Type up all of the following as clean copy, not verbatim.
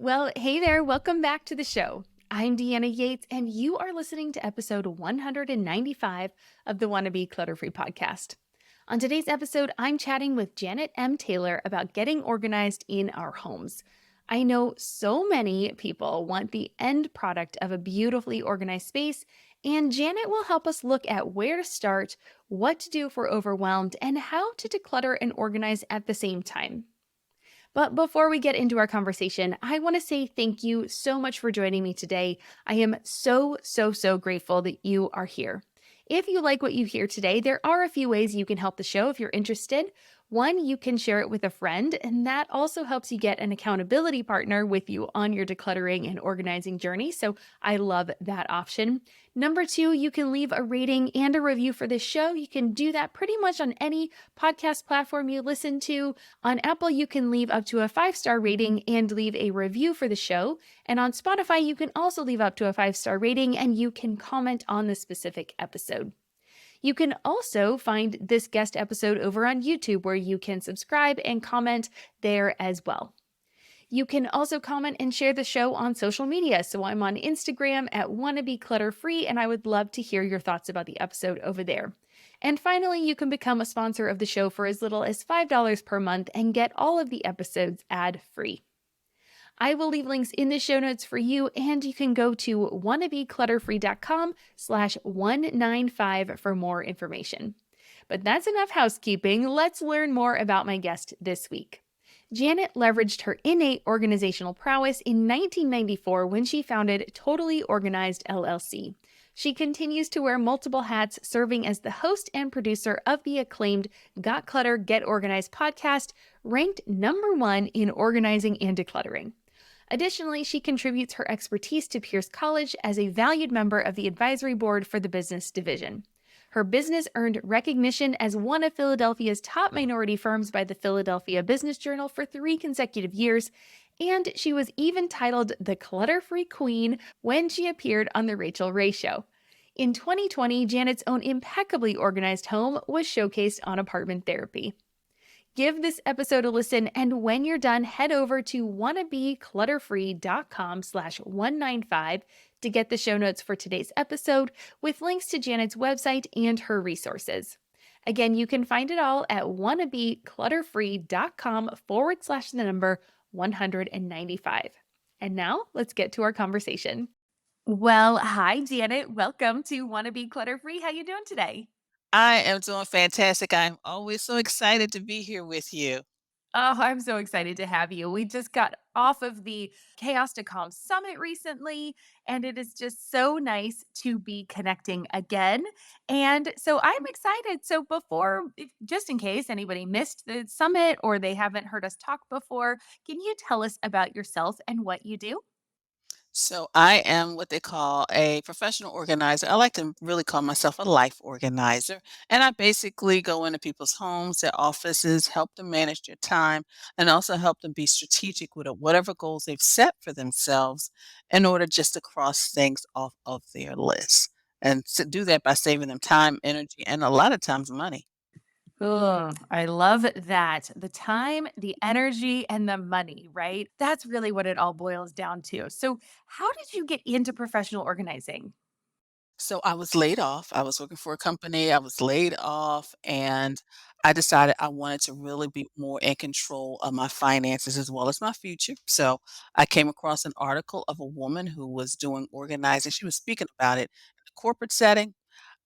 Well, hey there. Welcome back to the show. I'm Deanna Yates, and you are listening to episode 195 of the Wannabe Clutter Free podcast. On today's episode, I'm chatting with Janet M. Taylor about getting organized in our homes. I know so many people want the end product of a beautifully organized space, and Janet will help us look at where to start, what to do if we're overwhelmed, and how to declutter and organize at the same time. But before we get into our conversation, I want to say thank you so much for joining me today. I am so grateful that you are here. If you like what you hear today, there are a few ways you can help the show if you're interested. One, you can share it with a friend, and that also helps you get an accountability partner with you on your decluttering and organizing journey. So I love that option. Number two, you can leave a rating and a review for this show. You can do that pretty much on any podcast platform you listen to. On Apple, you can leave up to a 5-star rating and leave a review for the show. And on Spotify, you can also leave up to a 5-star rating and you can comment on the specific episode. You can also find this guest episode over on YouTube where you can subscribe and comment there as well. You can also comment and share the show on social media. So I'm on Instagram at Wannabe Clutter Free, and I would love to hear your thoughts about the episode over there. And finally, you can become a sponsor of the show for as little as $5 per month and get all of the episodes ad free. I will leave links in the show notes for you, and you can go to wannabeclutterfree.com/195 for more information. But that's enough housekeeping. Let's learn more about my guest this week. Janet leveraged her innate organizational prowess in 1994 when she founded Totally Organized LLC. She continues to wear multiple hats, serving as the host and producer of the acclaimed Got Clutter, Get Organized podcast, ranked number one in organizing and decluttering. Additionally, she contributes her expertise to Pierce College as a valued member of the advisory board for the business division. Her business earned recognition as one of Philadelphia's top minority firms by the Philadelphia Business Journal for 3 consecutive years, and she was even titled the Clutter-Free Queen when she appeared on The Rachel Ray Show. In 2020, Janet's own impeccably organized home was showcased on Apartment Therapy. Give this episode a listen, and when you're done, head over to wannabeclutterfree.com/195 to get the show notes for today's episode with links to Janet's website and her resources. Again, you can find it all at wannabeclutterfree.com/the number 195. And now let's get to our conversation. Well, hi, Janet. Welcome to Wannabe Clutter Free. How you doing today? I am doing fantastic. I'm always so excited to be here with you. Oh, I'm so excited to have you. We just got off of the Chaos to Calm Summit recently, and it is just so nice to be connecting again. And so I'm excited. So, just in case anybody missed the summit or they haven't heard us talk before, can you tell us about yourself and what you do? So, I am what they call a professional organizer. I like to really call myself a life organizer. And I basically go into people's homes, their offices, help them manage their time, and also help them be strategic with whatever goals they've set for themselves in order just to cross things off of their list. And to do that by saving them time, energy, and a lot of times money. Ugh, I love that. The time, the energy, and the money, right? That's really what it all boils down to. So, how did you get into professional organizing? So I was laid off. I was working for a company. I was laid off, and I decided I wanted to really be more in control of my finances as well as my future. So I came across an article of a woman who was doing organizing. She was speaking about it in a corporate setting.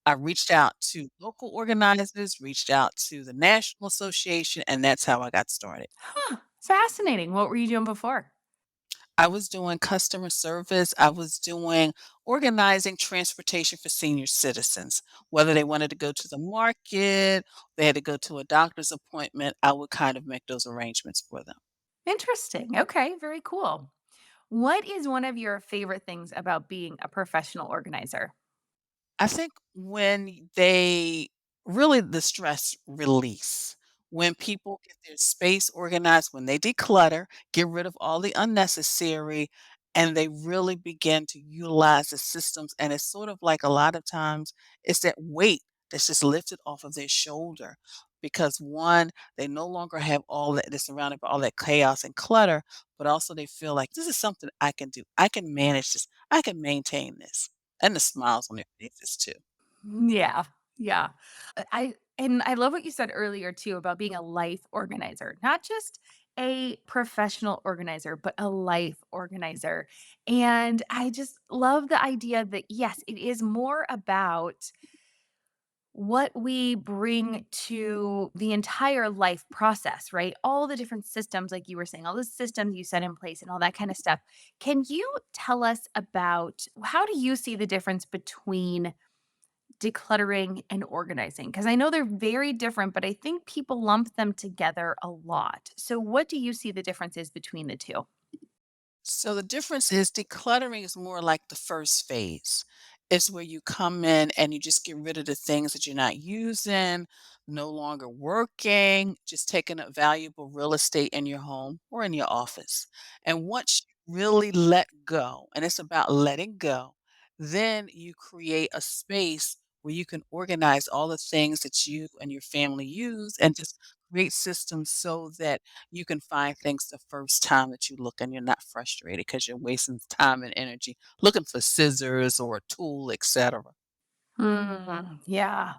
I reached out to local organizers, reached out to the National Association, and that's how I got started. Huh, fascinating. What were you doing before? I was doing customer service. I was doing organizing transportation for senior citizens. Whether they wanted to go to the market, they had to go to a doctor's appointment, I would kind of make those arrangements for them. Interesting. Okay, very cool. What is one of your favorite things about being a professional organizer? I think when they really the stress release, when people get their space organized, when they declutter, get rid of all the unnecessary, and they really begin to utilize the systems. And it's sort of like a lot of times it's that weight that's just lifted off of their shoulder because one, they no longer have all that, they're surrounded by all that chaos and clutter, but also they feel like this is something I can do. I can manage this. I can maintain this. And the smiles on their faces too. Yeah. Yeah. I love what you said earlier too about being a life organizer, not just a professional organizer, but a life organizer. And I just love the idea that yes, it is more about what we bring to the entire life process, right? All the different systems, like you were saying, all the systems you set in place and all that kind of stuff. Can you tell us about how do you see the difference between decluttering and organizing? Because I know they're very different, but I think people lump them together a lot. So, what do you see the differences between the two? So the difference is decluttering is more like the first phase. It's where you come in and you just get rid of the things that you're not using, no longer working, just taking up valuable real estate in your home or in your office. And once you really let go, and it's about letting go, then you create a space where you can organize all the things that you and your family use and just create systems so that you can find things the first time that you look and you're not frustrated because you're wasting time and energy looking for scissors or a tool, etc. Yeah.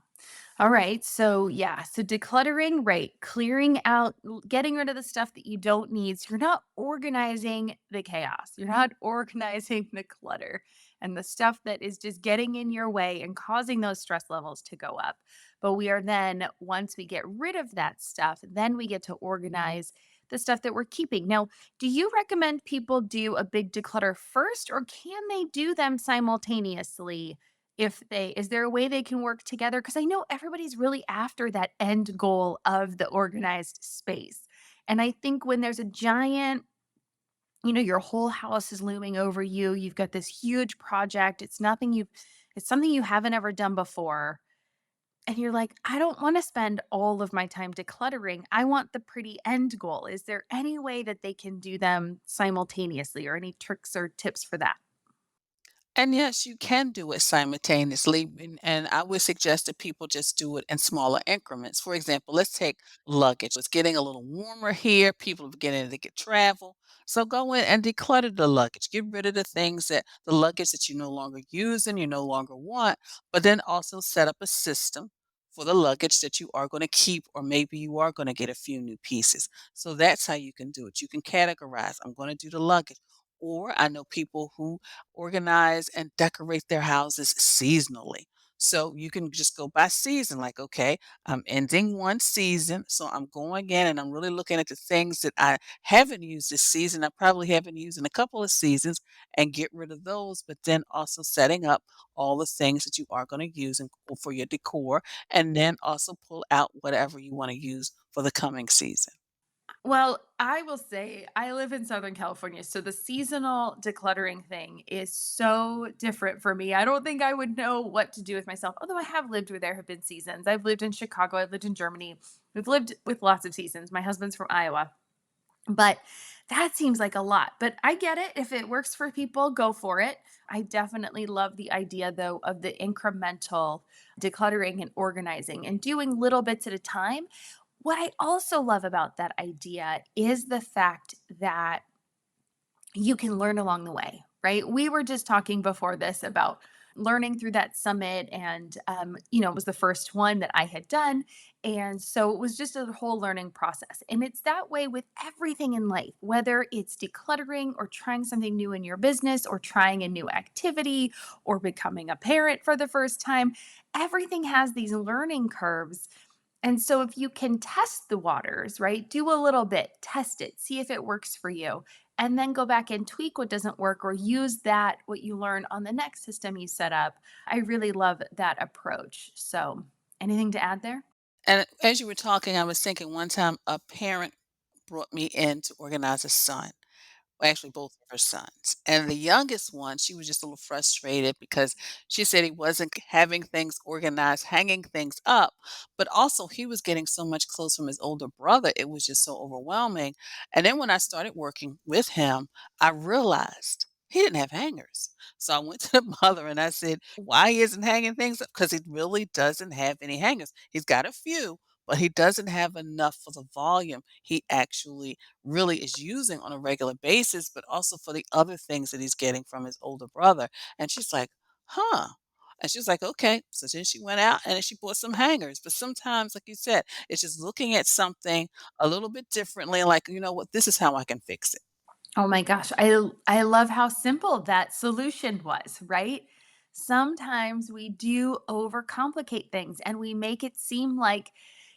All right. So, yeah. So, decluttering, right? Clearing out, getting rid of the stuff that you don't need. So, you're not organizing the chaos. You're not organizing the clutter and the stuff that is just getting in your way and causing those stress levels to go up. But we are then, once we get rid of that stuff, then we get to organize the stuff that we're keeping. Now, do you recommend people do a big declutter first, or can they do them simultaneously? If they is there a way they can work together? Because I know everybody's really after that end goal of the organized space. And I think when there's a giant, your whole house is looming over you, you've got this huge project, it's something you haven't ever done before. And you're like, I don't want to spend all of my time decluttering. I want the pretty end goal. Is there any way that they can do them simultaneously or any tricks or tips for that? And yes, you can do it simultaneously. And I would suggest that people just do it in smaller increments. For example, let's take luggage. It's getting a little warmer here. People are beginning to get travel. So go in and declutter the luggage. Get rid of the luggage that you no longer use and you no longer want, but then also set up a system for the luggage that you are going to keep, or maybe you are going to get a few new pieces. So that's how you can do it. You can categorize. I'm going to do the luggage. Or I know people who organize and decorate their houses seasonally. So you can just go by season, like, okay, I'm ending one season. So I'm going in and I'm really looking at the things that I haven't used this season. I probably haven't used in a couple of seasons and get rid of those, but then also setting up all the things that you are going to use and for your decor, and then also pull out whatever you want to use for the coming season. Well, I will say I live in Southern California, so the seasonal decluttering thing is so different for me. I don't think I would know what to do with myself. Although I have lived where there have been seasons. I've lived in Chicago, I've lived in Germany. We've lived with lots of seasons. My husband's from Iowa. But that seems like a lot. But I get it. If it works for people, go for it. I definitely love the idea, though, of the incremental decluttering and organizing and doing little bits at a time. What I also love about that idea is the fact that you can learn along the way, right? We were just talking before this about learning through that summit, and it was the first one that I had done, and so it was just a whole learning process. And it's that way with everything in life, whether it's decluttering or trying something new in your business or trying a new activity or becoming a parent for the first time. Everything has these learning curves, and so if you can test the waters, right? Do a little bit, test it, see if it works for you, and then go back and tweak what doesn't work or use that what you learn on the next system you set up. I really love that approach. So, anything to add there? And as you were talking, I was thinking one time a parent brought me in to organize a son. Well, actually both of her sons. And the youngest one, she was just a little frustrated because she said he wasn't having things organized, hanging things up, but also he was getting so much clothes from his older brother. It was just so overwhelming. And then when I started working with him, I realized he didn't have hangers. So I went to the mother and I said, why he isn't hanging things up? Because he really doesn't have any hangers. He's got a few, but he doesn't have enough for the volume he actually really is using on a regular basis, but also for the other things that he's getting from his older brother. And she's like, huh. And she's like, okay. So then she went out and then she bought some hangers. But sometimes, like you said, it's just looking at something a little bit differently, like, you know what, this is how I can fix it. Oh my gosh, I love how simple that solution was, right? Sometimes we do overcomplicate things and we make it seem like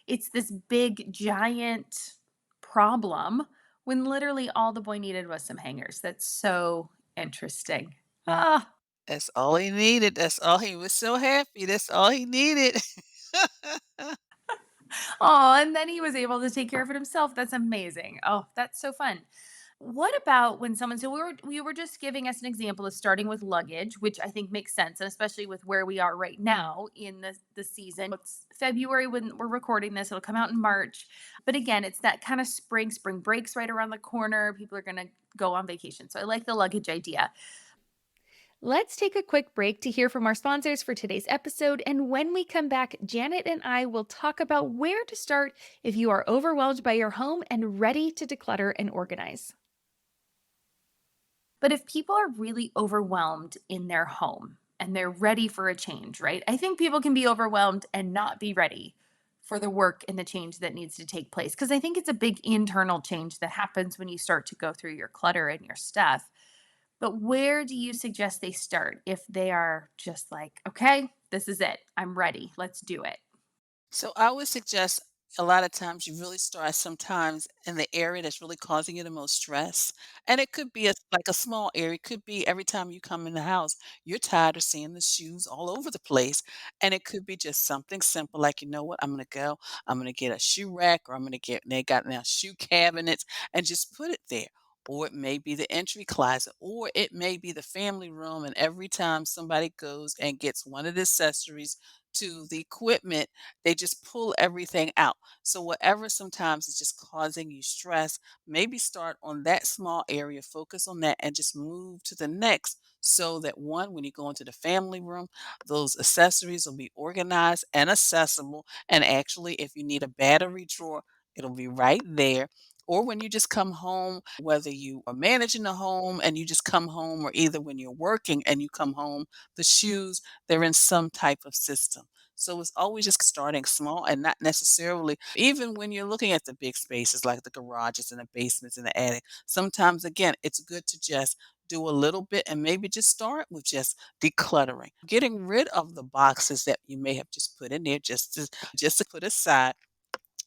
it's this big giant problem when literally all the boy needed was some hangers. That's so interesting. Ah, That's all he needed. That's all he was so happy. That's all he needed. oh, and then he was able to take care of it himself. That's amazing. Oh, that's so fun. What about when someone so we were just giving us an example of starting with luggage, which I think makes sense, and especially with where we are right now in the season. It's February when we're recording this. It'll come out in March. But again, it's that kind of spring breaks right around the corner. People are gonna go on vacation. So I like the luggage idea. Let's take a quick break to hear from our sponsors for today's episode. And when we come back, Janet and I will talk about where to start if you are overwhelmed by your home and ready to declutter and organize. But if people are really overwhelmed in their home and they're ready for a change, right? I think people can be overwhelmed and not be ready for the work and the change that needs to take place. Because I think it's a big internal change that happens when you start to go through your clutter and your stuff. But where do you suggest they start if they are just like, okay, this is it. I'm ready. Let's do it. So I would suggest a lot of times you really start sometimes in the area that's really causing you the most stress. And it could be like a small area. It could be every time you come in the house, you're tired of seeing the shoes all over the place. And it could be just something simple like, you know what, I'm gonna get a shoe rack, or they got now shoe cabinets, and just put it there. Or it may be the entry closet, or it may be the family room. And every time somebody goes and gets one of the accessories to the equipment, they just pull everything out. So whatever sometimes is just causing you stress, maybe start on that small area, focus on that, and just move to the next. So that one, when you go into the family room, those accessories will be organized and accessible. And actually, if you need a battery drawer, it'll be right there. Or when you just come home, whether you are managing the home and you just come home, or either when you're working and you come home, the shoes, they're in some type of system. So it's always just starting small and not necessarily, even when you're looking at the big spaces like the garages and the basements and the attic. Sometimes, again, it's good to just do a little bit and maybe just start with just decluttering, getting rid of the boxes that you may have just put in there just to put aside,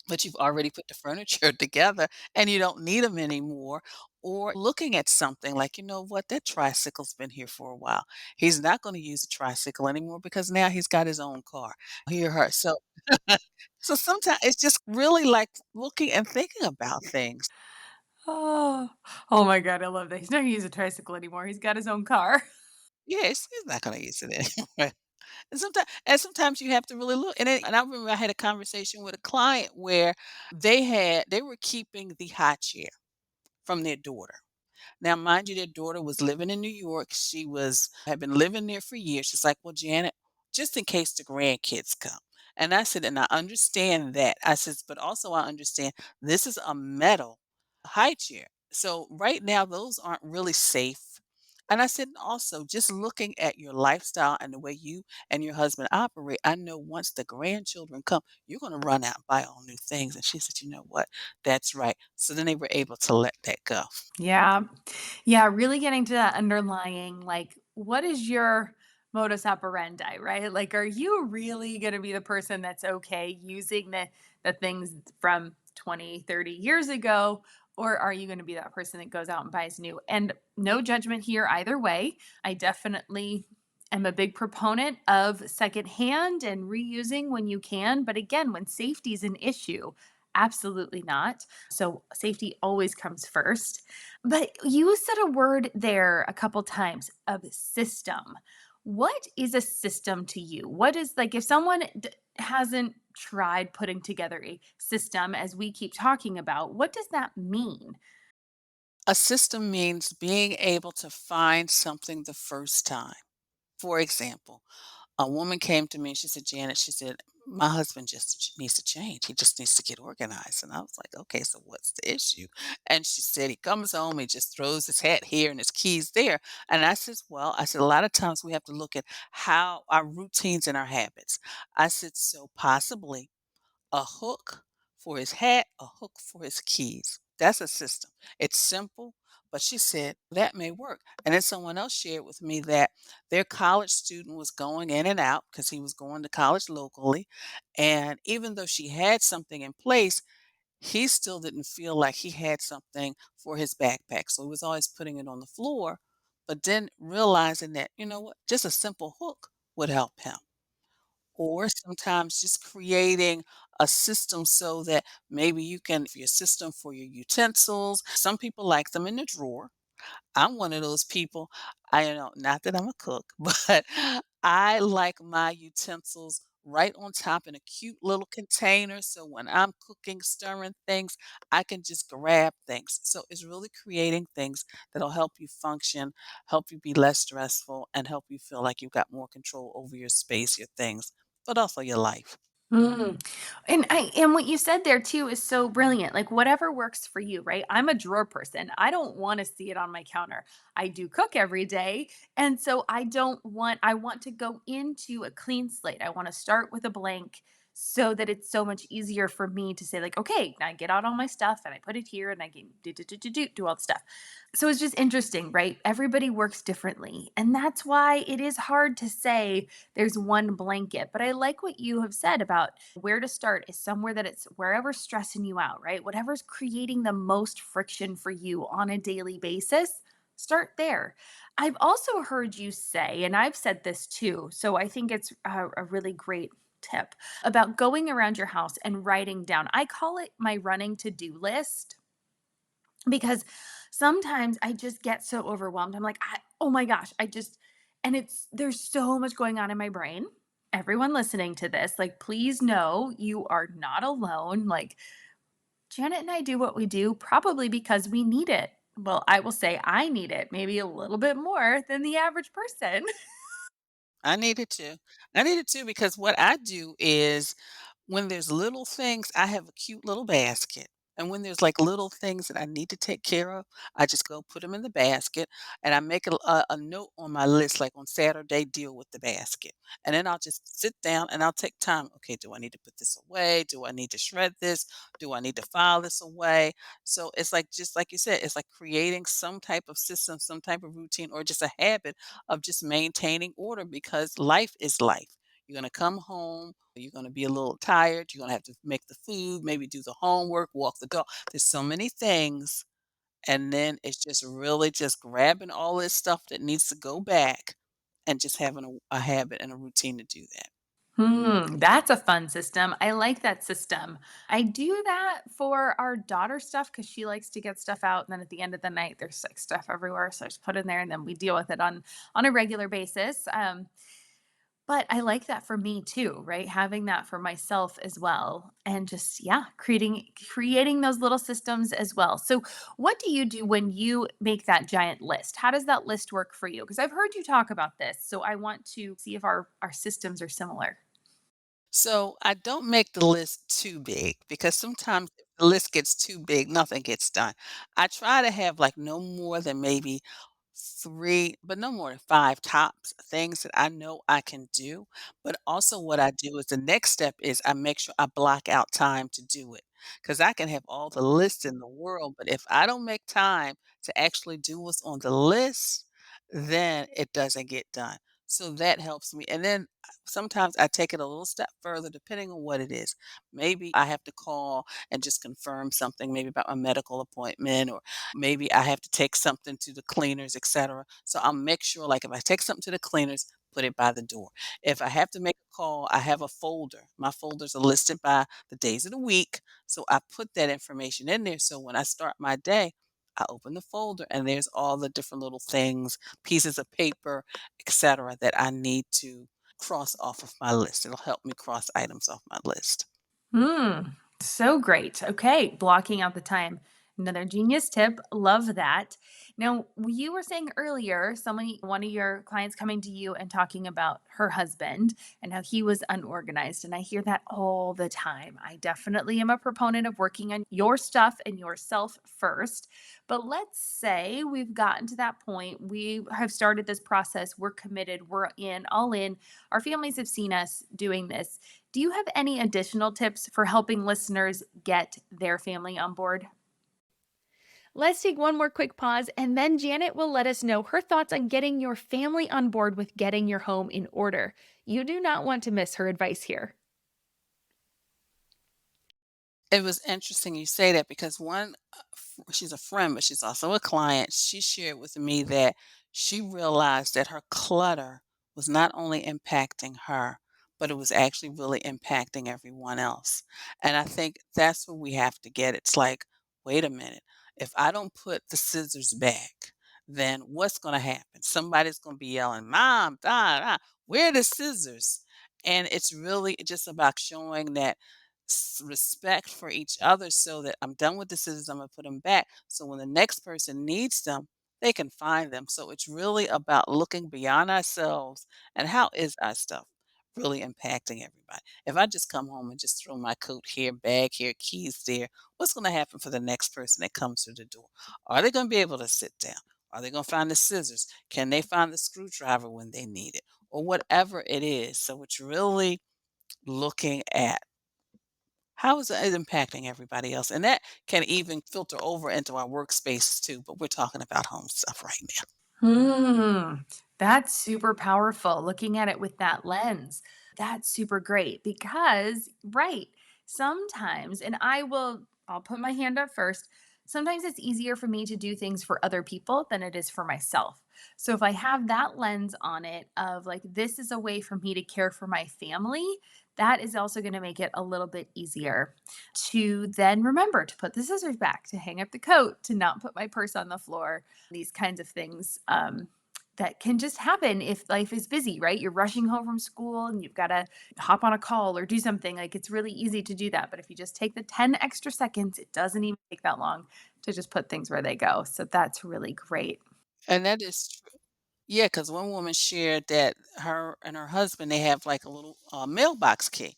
but you've already put the furniture together and you don't need them anymore. Or looking at something like, you know what, that tricycle's been here for a while. He's not going to use a tricycle anymore because now he's got his own car. He or her. So, so sometimes it's just really like looking and thinking about things. Oh, oh my God. I love that. He's not going to use a tricycle anymore. He's got his own car. Yes, he's not going to use it anymore. And sometimes you have to really look. And I remember I had a conversation with a client where they were keeping the high chair from their daughter. Now, mind you, their daughter was living in New York. She had been living there for years. She's like, "Well, Janet, just in case the grandkids come." And I said, "And I understand that." I says, "But also I understand this is a metal high chair. So right now those aren't really safe." And I said, "Also, just looking at your lifestyle and the way you and your husband operate, I know once the grandchildren come, you're going to run out and buy all new things." And she said, "You know what? That's right." So then they were able to let that go. Yeah. Yeah, really getting to that underlying, like, what is your modus operandi, right? Like, are you really going to be the person that's okay using the things from 20, 30 years ago? Or are you going to be that person that goes out and buys new? And no judgment here either way. I definitely am a big proponent of secondhand and reusing when you can. But again, when safety is an issue, absolutely not. So safety always comes first. But you said a word there a couple times of system. What is a system to you? What is like if someone hasn't tried putting together a system as we keep talking about, what does that mean? A system means being able to find something the first time. For example, a woman came to me and she said, Janet, she said, My husband just needs to change. He just needs to get organized. And I was like, okay, so what's the issue? And she said, he comes home, he just throws his hat here and his keys there. And I said, well, I said, a lot of times we have to look at how our routines and our habits. I said, so possibly a hook for his hat, a hook for his keys. That's a system. It's simple, but she said that may work. And then someone else shared with me that their college student was going in and out because he was going to college locally. And even though she had something in place, he still didn't feel like he had something for his backpack. So he was always putting it on the floor, but then realizing that, you know what, just a simple hook would help him. Or sometimes just creating a system so that maybe you can your system for your utensils. Some people like them in the drawer. I'm one of those people. I know, not that I'm a cook, but I like my utensils right on top in a cute little container. So when I'm cooking, stirring things, I can just grab things. So it's really creating things that'll help you function, help you be less stressful, and help you feel like you've got more control over your space, your things, but also your life. Mm. And what you said there too is so brilliant. Like whatever works for you, right? I'm a drawer person. I don't want to see it on my counter. I do cook every day, and so I want to go into a clean slate. I want to start with a blank so that it's so much easier for me to say like, okay, now I get out all my stuff and I put it here and I can do all the stuff. So it's just interesting, right? Everybody works differently. And that's why it is hard to say there's one blanket. But I like what you have said about where to start is somewhere that it's wherever's stressing you out, right? Whatever's creating the most friction for you on a daily basis, start there. I've also heard you say, and I've said this too, so I think it's a really great tip about going around your house and writing down. I call it my running to do list because sometimes I just get so overwhelmed. I'm like, oh my gosh, and there's so much going on in my brain. Everyone listening to this, like, please know you are not alone. Like, Janet and I do what we do probably because we need it. Well, I will say I need it maybe a little bit more than the average person. I needed to. I needed to because what I do is when there's little things, I have a cute little basket. And when there's like little things that I need to take care of, I just go put them in the basket and I make a note on my list, like on Saturday, deal with the basket. And then I'll just sit down and I'll take time. Okay, do I need to put this away? Do I need to shred this? Do I need to file this away? So it's like, just like you said, it's like creating some type of system, some type of routine, or just a habit of just maintaining order because life is life. You're going to come home, you're going to be a little tired, you're going to have to make the food, maybe do the homework, walk the dog. There's so many things. And then it's just really just grabbing all this stuff that needs to go back and just having a habit and a routine to do that. That's a fun system. I like that system. I do that for our daughter stuff because she likes to get stuff out, and then at the end of the night, there's like stuff everywhere, so I just put it in there, and then we deal with it on a regular basis. But I like that for me too, right? Having that for myself as well, and just yeah, creating those little systems as well. So, what do you do when you make that giant list? How does that list work for you? Because I've heard you talk about this, so I want to see if our systems are similar. So I don't make the list too big because sometimes if the list gets too big, nothing gets done. I try to have like no more than maybe three, but no more than five tops things that I know I can do. But also, what I do is the next step is I make sure I block out time to do it because I can have all the lists in the world, but if I don't make time to actually do what's on the list, then it doesn't get done. So that helps me. And then sometimes I take it a little step further depending on what it is. Maybe I have to call and just confirm something, maybe about my medical appointment, or maybe I have to take something to the cleaners, etc. So I'll make sure, like, if I take something to the cleaners, put it by the door. If I have to make a call, I have a folder. My folders are listed by the days of the week. So I put that information in there. So when I start my day, I open the folder and there's all the different little things, pieces of paper, etc., that I need to cross off of my list. It'll help me cross items off my list. Hmm. So great. Okay. Blocking out the time. Another genius tip. Love that. Now, you were saying earlier, one of your clients coming to you and talking about her husband and how he was unorganized. And I hear that all the time. I definitely am a proponent of working on your stuff and yourself first. But let's say we've gotten to that point. We have started this process. We're committed. We're in, all in. Our families have seen us doing this. Do you have any additional tips for helping listeners get their family on board? Let's take one more quick pause, and then Janet will let us know her thoughts on getting your family on board with getting your home in order. You do not want to miss her advice here. It was interesting you say that because she's a friend, but she's also a client. She shared with me that she realized that her clutter was not only impacting her, but it was actually really impacting everyone else. And I think that's where we have to get. It's like, wait a minute. If I don't put the scissors back, then what's going to happen? Somebody's going to be yelling, Mom, where are the scissors? And it's really just about showing that respect for each other so that I'm done with the scissors, I'm gonna put them back. So when the next person needs them, they can find them. So it's really about looking beyond ourselves and how is our stuff really impacting everybody. If I just come home and just throw my coat here, bag here, keys there, what's going to happen for the next person that comes through the door? Are they going to be able to sit down? Are they going to find the scissors? Can they find the screwdriver when they need it? Or whatever it is. So it's really looking at how is it impacting everybody else? And that can even filter over into our workspaces too, but we're talking about home stuff right now. Hmm, that's super powerful looking at it with that lens. That's super great because, right, sometimes, and I'll put my hand up first. Sometimes it's easier for me to do things for other people than it is for myself. So if I have that lens on it of like, this is a way for me to care for my family, that is also going to make it a little bit easier to then remember to put the scissors back, to hang up the coat, to not put my purse on the floor, these kinds of things that can just happen if life is busy, right? You're rushing home from school and you've got to hop on a call or do something. Like it's really easy to do that. But if you just take the 10 extra seconds, it doesn't even take that long to just put things where they go. So that's really great. And that is true. Yeah, because one woman shared that her and her husband, they have like a little mailbox key.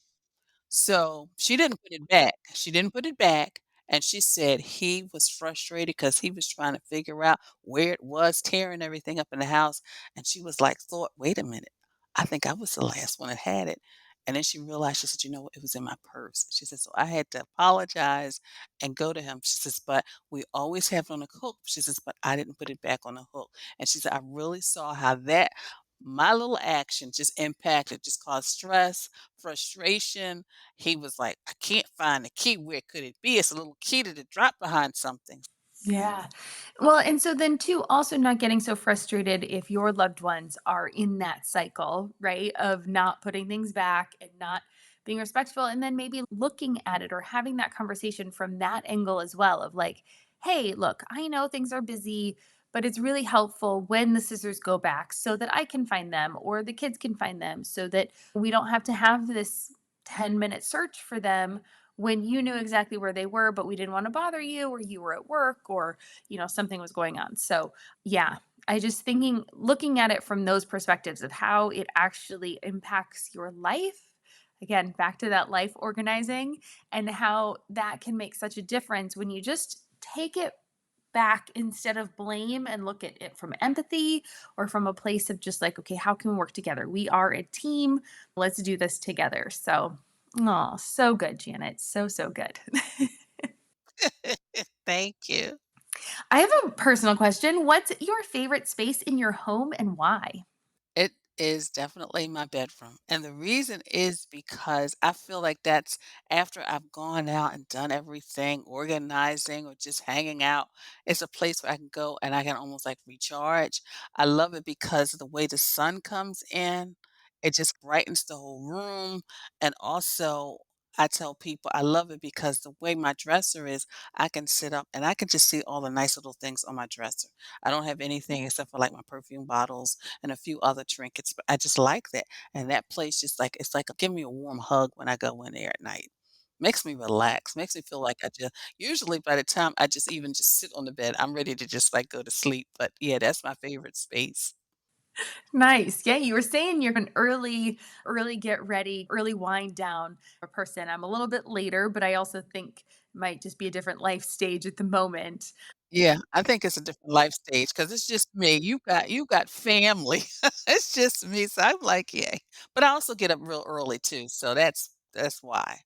So, she didn't put it back. She didn't put it back, and she said he was frustrated because he was trying to figure out where it was, tearing everything up in the house, and she was like, "Thought, wait a minute, I think I was the last one that had it." And then she realized, she said, "You know what? It was in my purse." She said, "So I had to apologize and go to him." She says, "But we always have it on the hook." She says, "But I didn't put it back on the hook." And she said, "I really saw how that my little action just impacted, just caused stress, frustration." He was like, "I can't find the key. Where could it be? It's a little key that it dropped behind something." Yeah. Well, and so then too, also not getting so frustrated if your loved ones are in that cycle, right? Of not putting things back and not being respectful. And then maybe looking at it or having that conversation from that angle as well of like, hey, look, I know things are busy, but it's really helpful when the scissors go back so that I can find them or the kids can find them so that we don't have to have this 10-minute search for them when you knew exactly where they were, but we didn't want to bother you, or you were at work, or, something was going on. So, yeah, I just thinking, looking at it from those perspectives of how it actually impacts your life. Again, back to that life organizing and how that can make such a difference when you just take it back instead of blame and look at it from empathy or from a place of just like, okay, how can we work together? We are a team. Let's do this together. So, oh, so good, Janet. So, so good. Thank you. I have a personal question. What's your favorite space in your home and why? It is definitely my bedroom, and the reason is because I feel like that's after I've gone out and done everything, organizing or just hanging out, it's a place where I can go and I can almost, like, recharge. I love it because of the way the sun comes in, it just brightens the whole room, and also, I tell people I love it because the way my dresser is, I can sit up and I can just see all the nice little things on my dresser. I don't have anything except for, like, my perfume bottles and a few other trinkets, but I just like that, and that place just like it's like give me a warm hug when I go in there at night. Makes me relax, makes me feel like I just usually by the time I just even just sit on the bed, I'm ready to just, like, go to sleep, but yeah, that's my favorite space. Nice. Yeah, you were saying you're an early get ready, early wind down person. I'm a little bit later, but I also think might just be a different life stage at the moment. Yeah, I think it's a different life stage because it's just me. You got family. It's just me, so I'm like, "Yay." But I also get up real early too, so that's why.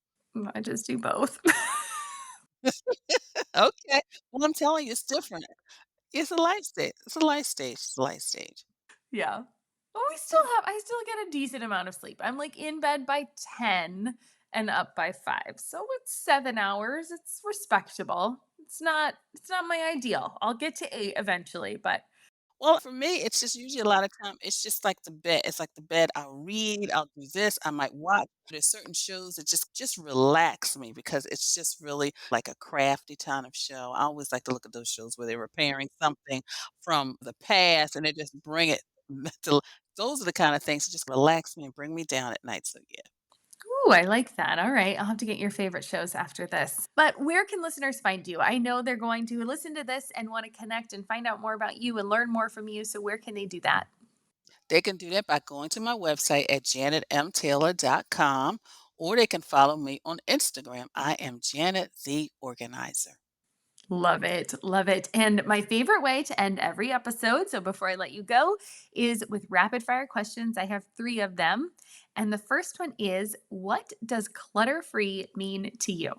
I just do both. Okay. Well, I'm telling you, it's different. It's a life stage. It's a life stage. It's a life stage. Yeah. But I still get a decent amount of sleep. I'm like in bed by 10 and up by 5. So it's 7 hours. It's respectable. It's not my ideal. I'll get to 8 eventually, but Well, for me, it's just usually a lot of time, it's just like the bed. It's like the bed. I'll read, I'll do this, I might watch. There's certain shows that just relax me because it's just really like a crafty kind of show. I always like to look at those shows where they're repairing something from the past and they just bring it to those are the kind of things that just relax me and bring me down at night. So yeah. ooh, I like that. All right. I'll have to get your favorite shows after this. But where can listeners find you? I know they're going to listen to this and want to connect and find out more about you and learn more from you. So where can they do that? They can do that by going to my website at janetmtaylor.com or they can follow me on Instagram. I am Janet the Organizer. Love it. Love it. And my favorite way to end every episode, so before I let you go, is with rapid fire questions. I have 3 of them. And the first one is, what does clutter free mean to you?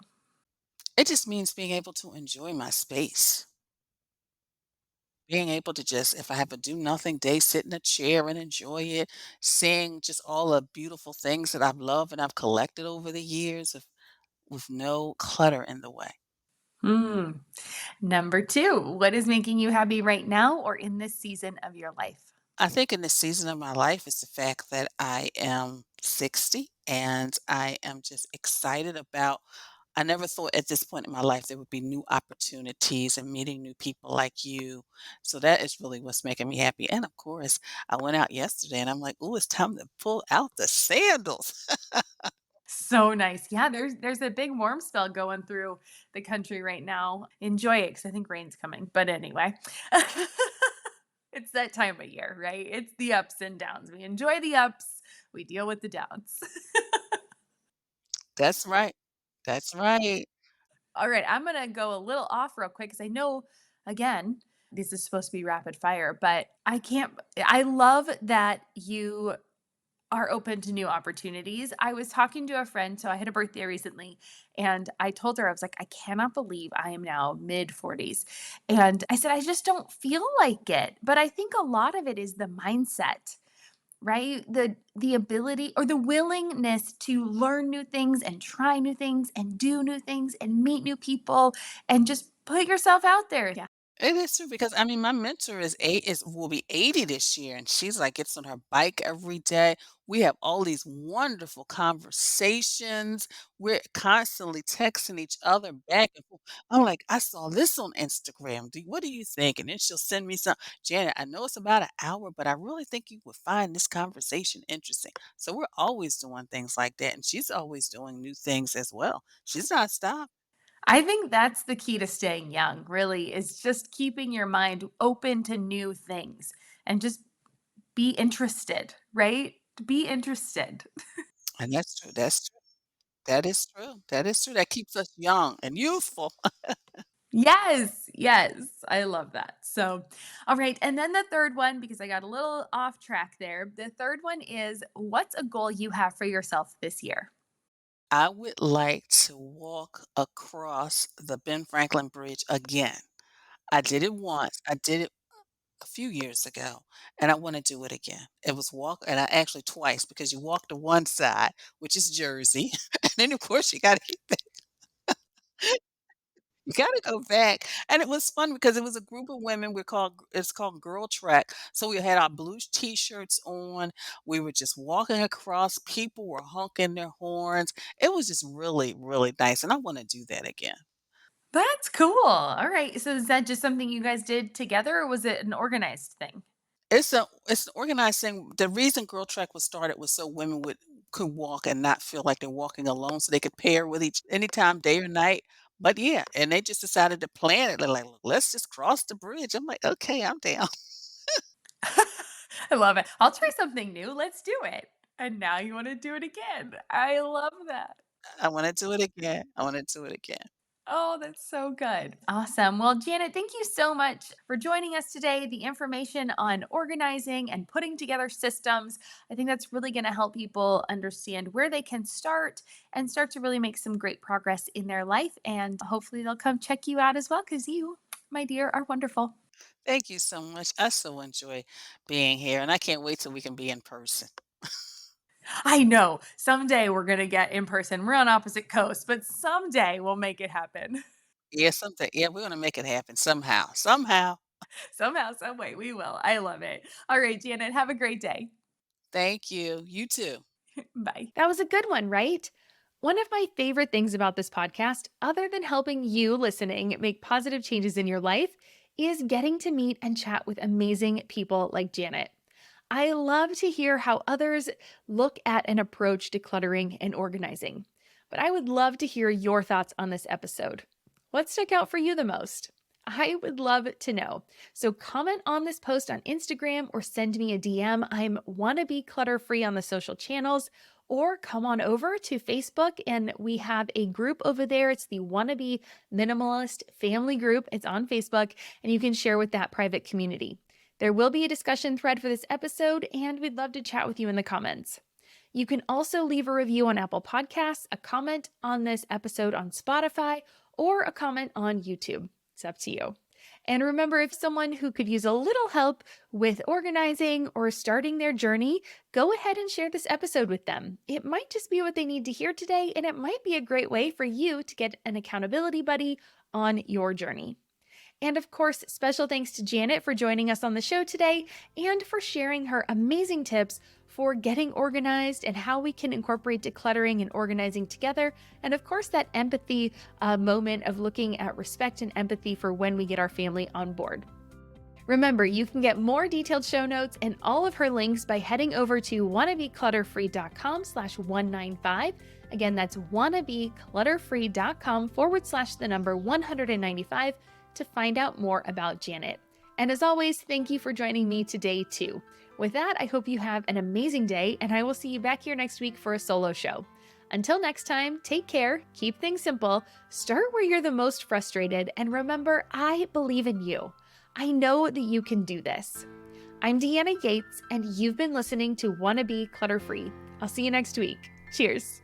It just means being able to enjoy my space. Being able to just, if I have a do nothing day, sit in a chair and enjoy it, seeing just all the beautiful things that I've loved and I've collected over the years with no clutter in the way. Hmm. Number 2, what is making you happy right now or in this season of your life? I think in this season of my life is the fact that I am 60 and I am just excited about I never thought at this point in my life there would be new opportunities and meeting new people like you. So that is really what's making me happy. And of course, I went out yesterday and I'm like, "Oh, it's time to pull out the sandals." So nice. Yeah, there's a big warm spell going through the country right now. Enjoy it because I think rain's coming. But anyway, it's that time of year, right? It's the ups and downs. We enjoy the ups, we deal with the downs. That's right. That's right. All right, I'm gonna go a little off real quick because I know, again, this is supposed to be rapid fire, but I can't. I love that you are open to new opportunities. I was talking to a friend, so I had a birthday recently, and I told her, I was like, I cannot believe I am now mid 40s. And I said, I just don't feel like it. But I think a lot of it is the mindset, right? The ability or the willingness to learn new things and try new things and do new things and meet new people and just put yourself out there. Yeah. It is true because I mean my mentor is will be 80 this year and she's like gets on her bike every day. We have all these wonderful conversations. We're constantly texting each other back and forth. I'm like, I saw this on Instagram. What do you think? And then she'll send me some, Janet, I know it's about an hour, but I really think you would find this conversation interesting. So we're always doing things like that. And she's always doing new things as well. She's not stopped. I think that's the key to staying young, really, is just keeping your mind open to new things and just be interested, right? Be interested. And that's true. That's true. That is true. That is true. That keeps us young and youthful. Yes, yes, I love that. So, all right. And then the third one, because I got a little off track there, the third one is, what's a goal you have for yourself this year? I would like to walk across the Ben Franklin Bridge again. I did it once. I did it a few years ago, and I wanna do it again. It was walk and I actually twice because you walk to one side, which is Jersey, and then, of course, you gotta go back, and it was fun because it was a group of women, it's called Girl Trek, so we had our blue T-shirts on, we were just walking across, people were honking their horns, it was just really, really nice, and I wanna do that again. That's cool. All right. So, is that just something you guys did together or was it an organized thing? It's an organized thing. The reason Girl Trek was started was so women would could walk and not feel like they're walking alone, so they could pair with each anytime, day or night. But yeah, and they just decided to plan it. They're like, "Look, let's just cross the bridge." I'm like, "Okay, I'm down." I love it. I'll try something new. Let's do it. And now you want to do it again. I love that. I wanna do it again. I wanna do it again. Oh, that's so good. Awesome. Well, Janet, thank you so much for joining us today. The information on organizing and putting together systems, I think that's really going to help people understand where they can start and start to really make some great progress in their life. And hopefully they'll come check you out as well because you, my dear, are wonderful. Thank you so much. I so enjoy being here, and I can't wait till we can be in person. I know someday we're going to get in person. We're on opposite coasts, but someday we'll make it happen. Yeah, someday. Yeah, we're gonna make it happen somehow. Somehow. Somehow, some way, we will. I love it. All right, Janet, have a great day. Thank you. You too. Bye. That was a good one, right? One of my favorite things about this podcast, other than helping you listening make positive changes in your life, is getting to meet and chat with amazing people like Janet. I love to hear how others look at and approach decluttering and organizing. But I would love to hear your thoughts on this episode. What stuck out for you the most? I would love to know. So comment on this post on Instagram or send me a DM. I'm Wannabe Clutter Free on the social channels, or come on over to Facebook and we have a group over there. It's the Wannabe Minimalist Family Group. It's on Facebook and you can share with that private community. There will be a discussion thread for this episode, and we'd love to chat with you in the comments. You can also leave a review on Apple Podcasts, a comment on this episode on Spotify, or a comment on YouTube. It's up to you. And remember, if someone who could use a little help with organizing or starting their journey, go ahead and share this episode with them. It might just be what they need to hear today, and it might be a great way for you to get an accountability buddy on your journey. And of course, special thanks to Janet for joining us on the show today and for sharing her amazing tips for getting organized and how we can incorporate decluttering and organizing together. And of course, that empathy moment of looking at respect and empathy for when we get our family on board. Remember, you can get more detailed show notes and all of her links by heading over to wannabeclutterfree.com/195. Again, that's wannabeclutterfree.com/195 to find out more about Janet. And as always, thank you for joining me today too. With that, I hope you have an amazing day, and I will see you back here next week for a solo show. Until next time, take care, keep things simple, start where you're the most frustrated, and remember, I believe in you. I know that you can do this. I'm Deanna Yates, and you've been listening to Wannabe Clutter Free. I'll see you next week. Cheers.